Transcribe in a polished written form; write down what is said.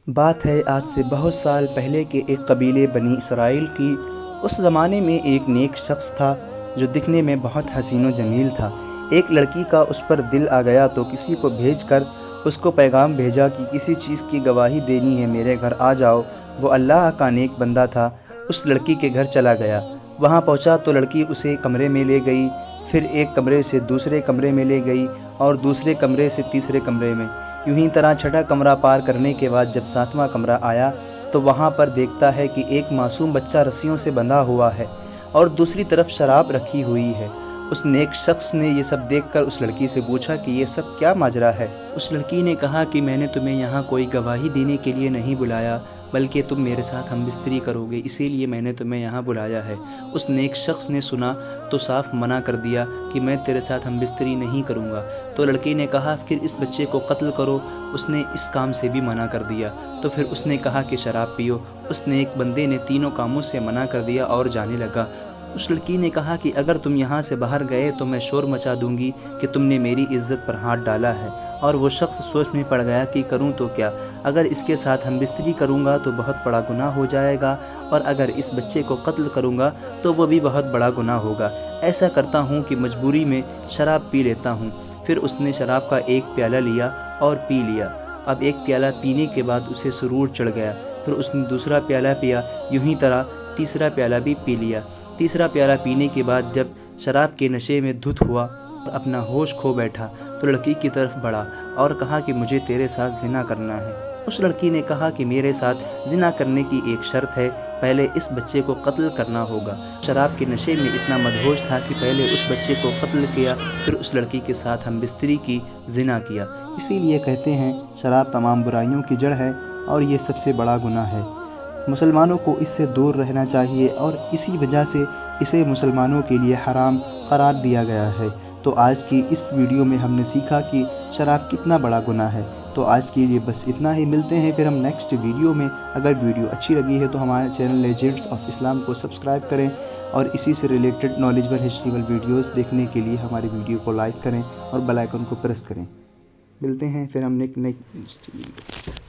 بات ہے آج سے بہت سال پہلے کے ایک قبیلے بنی اسرائیل کی۔ اس زمانے میں ایک نیک شخص تھا جو دکھنے میں بہت حسین و جمیل تھا۔ ایک لڑکی کا اس پر دل آ گیا تو کسی کو بھیج کر اس کو پیغام بھیجا کہ کسی چیز کی گواہی دینی ہے، میرے گھر آ جاؤ۔ وہ اللہ کا نیک بندہ تھا، اس لڑکی کے گھر چلا گیا۔ وہاں پہنچا تو لڑکی اسے کمرے میں لے گئی، پھر ایک کمرے سے دوسرے کمرے میں لے گئی اور دوسرے کمرے سے تیسرے کمرے میں۔ یوں ہی طرح چھٹا کمرہ پار کرنے کے بعد جب ساتواں کمرہ آیا تو وہاں پر دیکھتا ہے کہ ایک معصوم بچہ رسیوں سے بندھا ہوا ہے اور دوسری طرف شراب رکھی ہوئی ہے۔ اس نیک شخص نے یہ سب دیکھ کر اس لڑکی سے پوچھا کہ یہ سب کیا ماجرا ہے؟ اس لڑکی نے کہا کہ میں نے تمہیں یہاں کوئی گواہی دینے کے لیے نہیں بلایا، بلکہ تم میرے ساتھ ہم بستری کرو گے، اسی لیے میں نے تمہیں یہاں بلایا ہے۔ اس نیک شخص نے سنا تو صاف منع کر دیا کہ میں تیرے ساتھ ہم بستری نہیں کروں گا۔ تو لڑکی نے کہا پھر اس بچے کو قتل کرو، اس نے اس کام سے بھی منع کر دیا۔ تو پھر اس نے کہا کہ شراب پیو، اس نیک بندے نے تینوں کاموں سے منع کر دیا اور جانے لگا۔ اس لڑکی نے کہا کہ اگر تم یہاں سے باہر گئے تو میں شور مچا دوں گی کہ تم نے میری عزت پر ہاتھ ڈالا ہے۔ اور وہ شخص سوچ میں پڑ گیا کہ کروں تو کیا، اگر اس کے ساتھ ہم بستری کروں گا تو بہت بڑا گناہ ہو جائے گا، اور اگر اس بچے کو قتل کروں گا تو وہ بھی بہت بڑا گناہ ہوگا۔ ایسا کرتا ہوں کہ مجبوری میں شراب پی لیتا ہوں۔ پھر اس نے شراب کا ایک پیالہ لیا اور پی لیا۔ اب ایک پیالہ پینے کے بعد اسے سرور چڑھ گیا، پھر اس نے دوسرا پیالہ پیا، یوں ہی طرح تیسرا پیالہ بھی پی لیا۔ تیسرا پیالہ پینے کے بعد جب شراب کے نشے میں دھت ہوا اور اپنا ہوش کھو بیٹھا تو لڑکی کی طرف بڑھا اور کہا کہ مجھے تیرے ساتھ زنا کرنا ہے۔ اس لڑکی نے کہا کہ میرے ساتھ زنا کرنے کی ایک شرط ہے، پہلے اس بچے کو قتل کرنا ہوگا۔ شراب کے نشے میں اتنا مدہوش تھا کہ پہلے اس بچے کو قتل کیا، پھر اس لڑکی کے ساتھ ہم بستری کی، زنا کیا۔ اسی لیے کہتے ہیں شراب تمام برائیوں کی جڑ ہے اور یہ سب سے بڑا گناہ ہے۔ مسلمانوں کو اس سے دور رہنا چاہیے اور اسی وجہ سے اسے مسلمانوں کے لیے حرام قرار دیا گیا ہے۔ تو آج کی اس ویڈیو میں ہم نے سیکھا کہ شراب کتنا بڑا گناہ ہے۔ تو آج کے لیے بس اتنا ہی، ملتے ہیں پھر ہم نیکسٹ ویڈیو میں۔ اگر ویڈیو اچھی لگی ہے تو ہمارے چینل لیجنڈز آف اسلام کو سبسکرائب کریں اور اسی سے ریلیٹڈ نالجبل ہسٹریبل ویڈیوز دیکھنے کے لیے ہماری ویڈیو کو لائک کریں اور بیل آئیکن کو پریس کریں۔ ملتے ہیں پھر ہم نیکسٹ ویڈیو۔